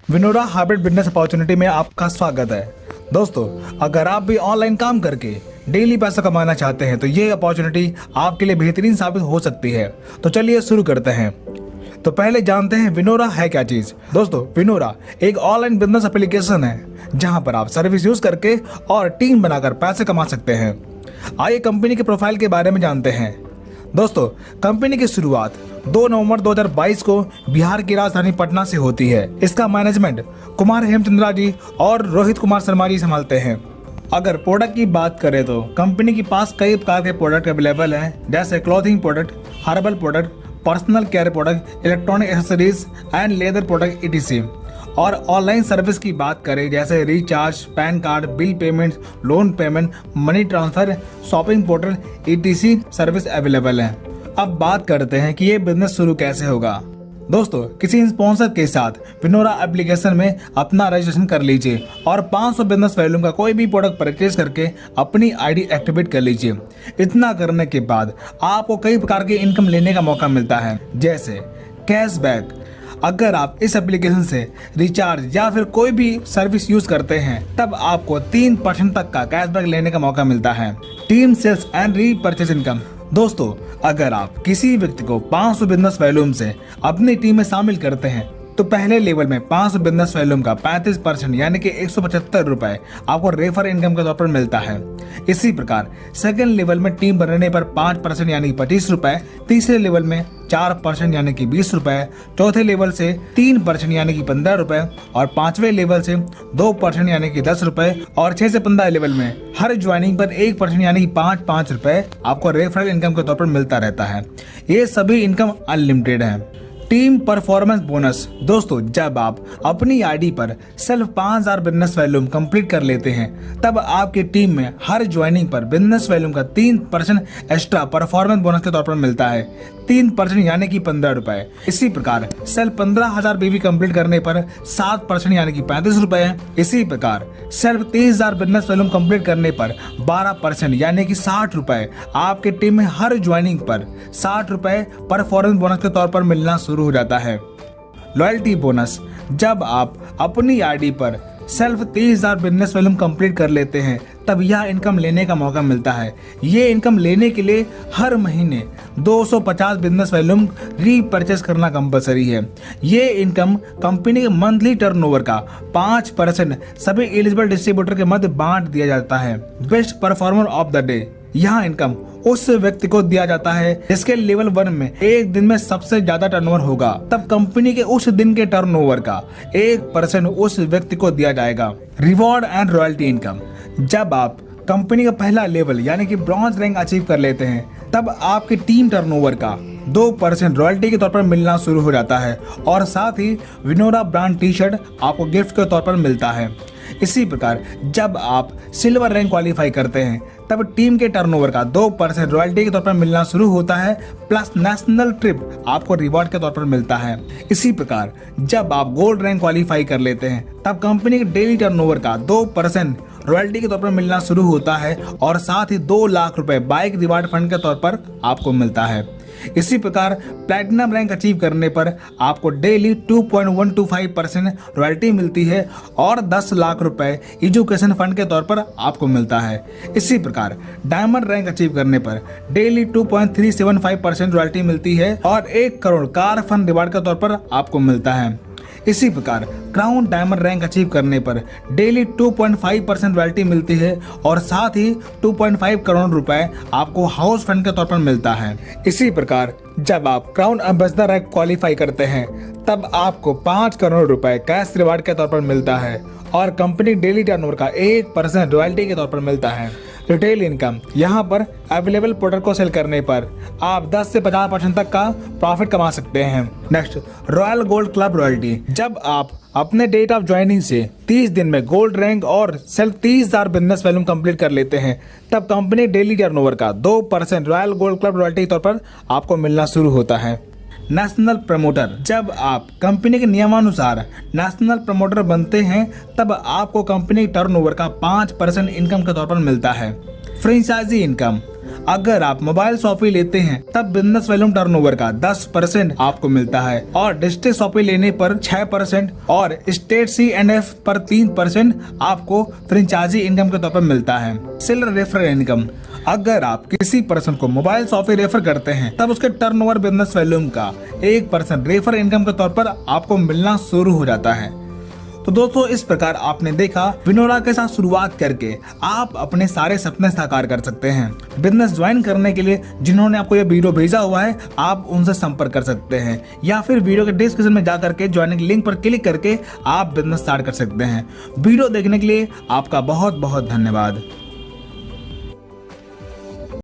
Vinora hybrid business opportunity में आपका स्वागत है। दोस्तों, अगर आप भी ऑनलाइन काम करके डेली पैसा कमाना चाहते हैं तो ये अपॉर्चुनिटी आपके लिए बेहतरीन साबित हो सकती है। तो चलिए शुरू करते हैं। तो पहले जानते हैं विनोरा है क्या चीज। दोस्तों, विनोरा एक ऑनलाइन बिजनेस एप्लीकेशन है जहां पर आप सर्विस यूज करके और टीम बनाकर पैसे कमा सकते हैं। आइए कंपनी के प्रोफाइल के बारे में जानते हैं। दोस्तों, कंपनी की शुरुआत 2 नवंबर 2022 को बिहार की राजधानी पटना से होती है। इसका मैनेजमेंट कुमार हेमचंद्रा जी और रोहित कुमार शर्मा जी संभालते हैं। अगर प्रोडक्ट की बात करें तो कंपनी के पास कई प्रकार के प्रोडक्ट अवेलेबल हैं, जैसे clothing product, herbal product, personal care product, electronic accessories and leather product etc। और ऑनलाइन सर्विस की बात करें जैसे recharge, pan card, bill payment, loan payment, money transfer, shopping portal etc service available है। अब बात करते हैं कि ये बिजनेस शुरू कैसे होगा। दोस्तों, किसी स्पॉन्सर के साथ विनोरा एप्लीकेशन में अपना रजिस्ट्रेशन कर लीजिए और 500 बिजनेस वैल्यूम का कोई भी प्रोडक्ट परचेज करके अपनी आईडी एक्टिवेट कर लीजिए। इतना करने के बाद आपको कई प्रकार की इनकम लेने का मौका मिलता है, जैसे कैशबैक। अगर आप इस एप्लीकेशन से रिचार्ज या फिर कोई भी सर्विस यूज करते हैं तब आपको 3% तक का कैशबैक लेने का मौका मिलता है। Team sales and repurchase income. दोस्तों, अगर आप किसी व्यक्ति को 500 बिजनेस वैल्यूम से अपनी टीम में शामिल करते हैं तो पहले लेवल में 500 बिजनेस वैल्यूम का 35% यानी कि 175 रुपए आपको रेफर इनकम के तौर पर मिलता है। इसी प्रकार सेकंड लेवल में टीम बनने पर 5% यानी कि 25 रुपए, तीसरे लेवल में 4% यानी कि 20 रुपए, चौथे लेवल से 3% यानी कि 15 रुपए और 5वें लेवल से 2% यानी कि 10 रुपए और 6 से 15 लेवल में हर ज्वाइनिंग पर 1% यानी कि 5 रुपए आपको रेफरल इनकम के तौर पर मिलता रहता है। ये सभी इनकम अनलिमिटेड है। Team performance bonus. दोस्तों, जब आप अपनी आईडी पर सिर्फ 5000 बिजनेस वैल्यूम कंप्लीट कर लेते हैं तब आपकी टीम में हर ज्वाइनिंग पर बिजनेस वैल्यूम का 3% एक्स्ट्रा परफॉर्मेंस बोनस के तौर पर मिलता है। 3% यानी कि 15 रुपए। इसी प्रकार सिर्फ 15,000 बीवी कंप्लीट करने पर 7% यानी कि 35 रुपए। इसी प्रकार सिर्फ 30,000 बिजनेस वैल्यूम कंप्लीट करने पर 12% यानी कि 60 रुपए आपके टीम में हर ज्वाइनिंग पर 60 रुपए परफॉर्मेंस बोनस के तौर पर मिलना शुरू हो जाता है। Loyalty bonus. जब आप अपनी आईडी पर सिर्फ 30,000 बिजनेस वैल्यूम कंप्लीट कर लेते हैं तब यह इनकम लेने का मौका मिलता है। ये इनकम लेने के लिए हर महीने 250 बिजनेस वैल्यूम रीपरचेज करना कंपलसरी है। ये इनकम कंपनी के मंथली टर्नओवर का 5% सभी एलिजिबल डिस्ट्रीब्यूटर के मध्य बांट दिया जाता है। Best performer of the day. यह इनकम उस व्यक्ति को दिया जाता है जिसके लेवल 1 में एक दिन में सबसे ज्यादा टर्नओवर होगा। तब कंपनी के उस दिन के टर्नओवर का 1% उस व्यक्ति को दिया जाएगा। Reward and royalty income. जब आप कंपनी का पहला लेवल यानी कि ब्रॉन्ज रैंक अचीव कर लेते हैं तब आपकी टीम टर्नओवर का 2% रॉयल्टी के तौर पर मिलना शुरू हो जाता है और साथ ही विनोरा ब्रांड टी शर्ट आपको गिफ्ट के तौर पर मिलता है। इसी प्रकार जब आप सिल्वर रैंक क्वालिफाई करते हैं तब टीम के टर्नओवर का 2% रॉयल्टी के तौर पर मिलना शुरू होता है, प्लस नेशनल ट्रिप आपको रिवॉर्ड के तौर पर मिलता है। इसी प्रकार जब आप गोल्ड रैंक क्वालिफाई कर लेते हैं तब कंपनी के डेली टर्नओवर का 2% रॉयल्टी के तौर पर मिलना शुरू होता है और साथ ही 2 लाख रुपए बाइक रिवार्ड फंड के तौर पर आपको मिलता है। इसी प्रकार प्लैटिनम रैंक अचीव करने पर आपको डेली 2.125% रॉयल्टी मिलती है और 10 लाख रुपए एजुकेशन फंड के तौर पर आपको मिलता है। इसी प्रकार डायमंड रैंक अचीव करने पर डेली 2.375% रॉयल्टी मिलती है और 1 करोड़ कार फंड रिवार्ड के तौर पर आपको मिलता है। इसी प्रकार क्राउन डायमंड रैंक अचीव करने पर डेली 2.5% रॉयल्टी मिलती है और साथ ही 2.5 करोड़ रुपए आपको हाउस फंड के तौर पर मिलता है। इसी प्रकार जब आप क्राउन एम्बेसडर रैंक क्वालिफाई करते हैं तब आपको 5 करोड़ रुपए कैश रिवार्ड के तौर पर मिलता है और कंपनी डेली टर्नओवर का 1% रॉयल्टी के तौर पर मिलता है। Retail income. यहाँ पर अवेलेबल प्रोडक्ट को सेल करने पर आप 10 से 50% तक का प्रॉफिट कमा सकते हैं। Next, royal gold club royalty. जब आप अपने डेट ऑफ ज्वाइनिंग से 30 दिन में गोल्ड रैंक और सिर्फ 30,000 बिजनेस वैल्यूम कंप्लीट कर लेते हैं तब कंपनी डेली टर्नओवर का 2% रॉयल गोल्ड क्लब रॉयल्टी के तौर पर आपको मिलना शुरू होता है। National promoter. जब आप कंपनी के नियमानुसार नेशनल प्रमोटर बनते हैं तब आपको कंपनी टर्नओवर का 5% इनकम के तौर पर मिलता है। Franchisee income. अगर आप मोबाइल शॉपिंग लेते हैं तब बिजनेस वॉल्यूम टर्नओवर का 10% आपको मिलता है और डिस्ट्रिक्ट शॉपिंग लेने पर 6% और स्टेट C&F पर 3% आपको फ्रेंचाइजी इनकम के तौर पर मिलता है। सेलर रेफरल इनकम, अगर आप किसी पर्सन को मोबाइल शॉपिंग रेफर करते हैं तब उसके टर्नओवर बिजनेस वॉल्यूम का 1% रेफर इनकम के तौर पर आपको मिलना शुरू हो जाता है। तो दोस्तों, इस प्रकार आपने देखा विनोरा के साथ शुरुआत करके आप अपने सारे सपने साकार कर सकते हैं। बिजनेस ज्वाइन करने के लिए जिन्होंने आपको ये वीडियो भेजा हुआ है आप उनसे संपर्क कर सकते हैं या फिर वीडियो के डिस्क्रिप्शन में जा करके ज्वाइनिंग लिंक पर क्लिक करके आप बिजनेस स्टार्ट कर सकते हैं। वीडियो देखने के लिए आपका बहुत बहुत धन्यवाद।